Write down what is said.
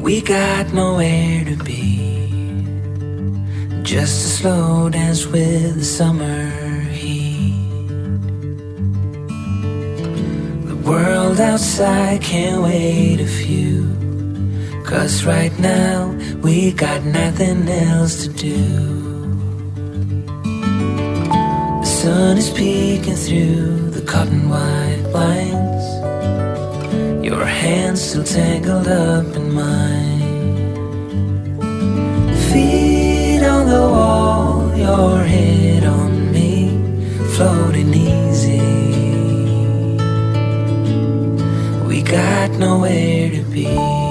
We got nowhere to be, just a slow dance with the summer heat. The world outside can't wait a few, 'cause right now we got nothing else to do. The sun is peeking through the cotton white blinds, your hands still tangled up in mine. Feet on the wall, your head on me, floating easy. We got nowhere to be.